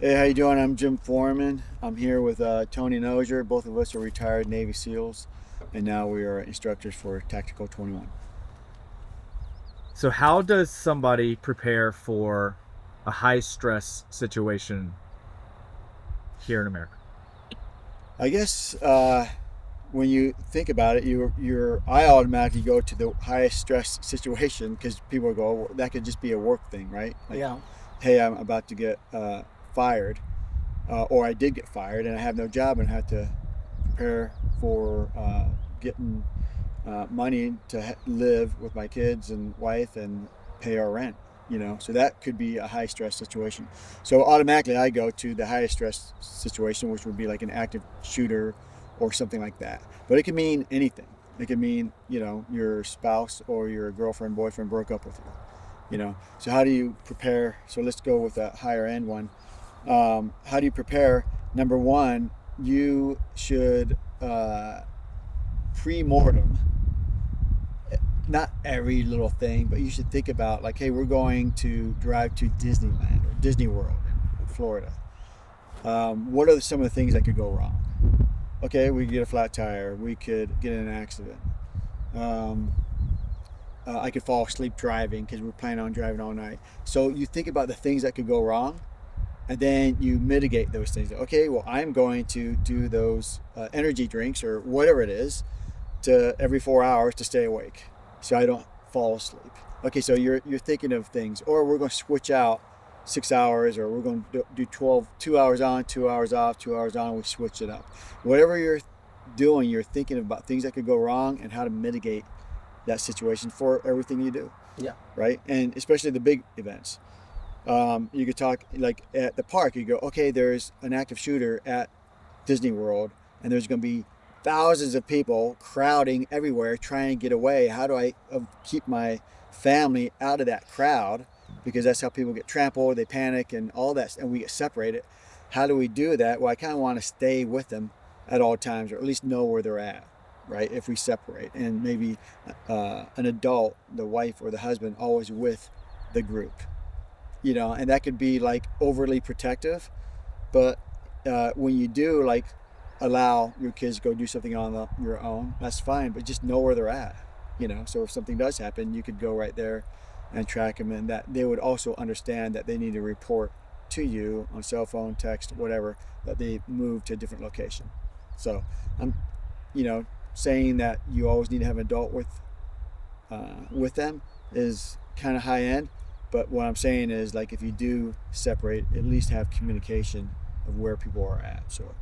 Hey, how you doing? I'm Jim Foreman. I'm here with Tony Nozier. Both of us are retired Navy SEALs, and now we are instructors for Tactical 21. So, how does somebody prepare for a high stress situation here in America? I guess when you think about it, I automatically go to the highest stress situation because people go, well, that could just be a work thing, right? Like, Yeah. hey, I'm about to get fired, or I did get fired, and I have no job, and I have to prepare for getting money to live with my kids and wife and pay our rent. So that could be a high stress situation. So automatically I go to the highest stress situation, which would be like an active shooter or something like that. But it can mean anything. It can mean your spouse or your girlfriend boyfriend broke up with you. So how do you prepare? So let's go with a higher end one. How do you prepare? Number one, you should pre-mortem, not every little thing, but you should think about, like, hey, we're going to drive to Disneyland or Disney World in Florida. What are some of the things that could go wrong? Okay, we could get a flat tire. We could get in an accident. Um, I could fall asleep driving because we're planning on driving all night. So you think about the things that could go wrong, and then you mitigate those things. Okay, well, I'm going to do those energy drinks or whatever it is to every 4 hours to stay awake, so I don't fall asleep. Okay, so you're thinking of things, or we're going to switch out 6 hours, or we're going to do 12, 2 hours on, 2 hours off, 2 hours on. We switch it up. Whatever you're doing, you're thinking about things that could go wrong and how to mitigate that situation for everything you do, Yeah. right? And especially the big events. You could talk like at the park. You go, okay, there's an active shooter at Disney World, and there's going to be thousands of people crowding everywhere trying to get away. How do I keep my family out of that crowd? Because that's how people get trampled, they panic, and all that, and we get separated. How do we do that? Well, I kind of want to stay with them at all times, or at least know where they're at, right? If we separate, and maybe an adult, the wife or the husband, always with the group, and that could be like overly protective, but when you do, like, allow your kids to go do something on your own, that's fine, but just know where they're at. So if something does happen, you could go right there and track them, and that they would also understand that they need to report to you on cell phone, text, whatever, that they moved to a different location. So I'm, saying that you always need to have an adult with them is kind of high end. But what I'm saying is, like, if you do separate, at least have communication of where people are at, so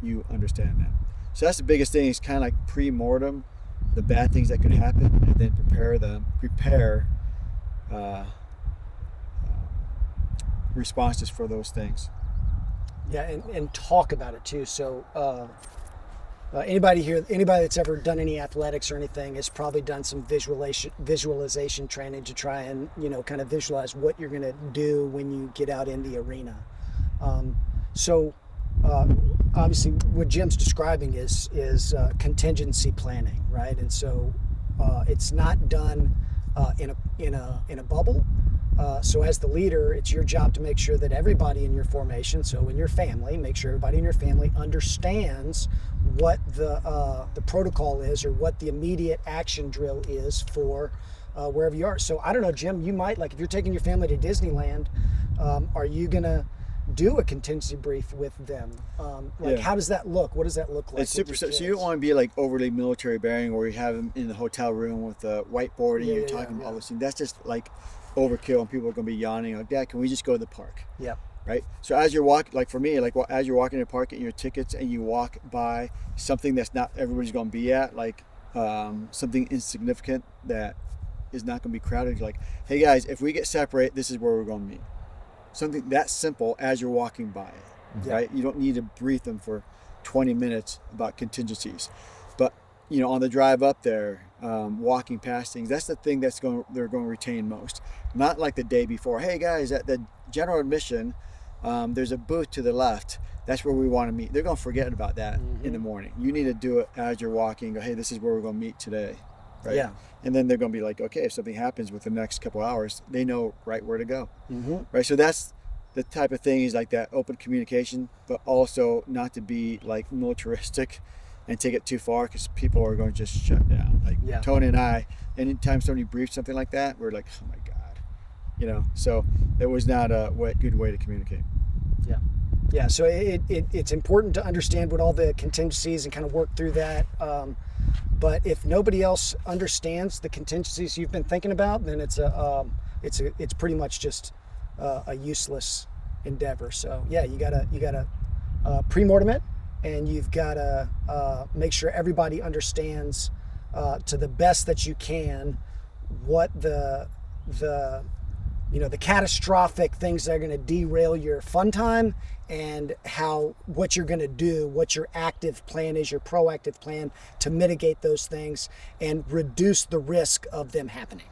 you understand that. So that's the biggest thing. Is kind of like pre-mortem, the bad things that could happen, and then prepare uh, responses for those things. Yeah, and talk about it too. So anybody that's ever done any athletics or anything has probably done some visualization training to try and kind of visualize what you're going to do when you get out in the arena. So obviously, what Jim's describing is contingency planning, right? And so it's not done in a bubble. So as the leader, it's your job to make sure that everybody in your formation, so in your family, make sure everybody in your family understands what the protocol is, or what the immediate action drill is for wherever you are. So I don't know, Jim, you might, like, if you're taking your family to Disneyland, are you gonna do a contingency brief with them? Yeah. How does that look? What does that look like? It's super. So you don't want to be like overly military bearing, where you have them in the hotel room with a whiteboard and Yeah, you're yeah, talking about yeah. all this thing. That's just like overkill, and people are going to be yawning like, Dad, can we just go to the park? Yep. Right? So as you're walking, like for me, like, well, as you're walking to the park, getting your tickets, and you walk by something that's not everybody's going to be at, like something insignificant that is not going to be crowded. You're like, hey guys, if we get separate, this is where we're going to meet. Something that simple as you're walking by it, Yeah. right? You don't need to brief them for 20 minutes about contingencies. But on the drive up there, walking past things, that's the thing they're going to retain most. Not like the day before. Hey guys, at the general admission, there's a booth to the left. That's where we want to meet. They're going to forget about that in the morning. You need to do it as you're walking. Go, hey, this is where we're going to meet today, right? Yeah. And then they're going to be like, okay, if something happens within the next couple hours, they know right where to go, Mm-hmm. right? So that's the type of thing is like that open communication, but also not to be like militaristic and take it too far, because people are going to just shut down. Like Yeah. Tony and I, anytime somebody briefs something like that, we're like, oh my God, you know. So it was not a good way to communicate. Yeah. Yeah. So it's important to understand what all the contingencies and kind of work through that. But if nobody else understands the contingencies you've been thinking about, then it's pretty much just a useless endeavor. So yeah, you gotta pre-mortem it, and you've gotta make sure everybody understands to the best that you can what the catastrophic things that are going to derail your fun time, and what you're going to do, what your active plan is, your proactive plan to mitigate those things and reduce the risk of them happening.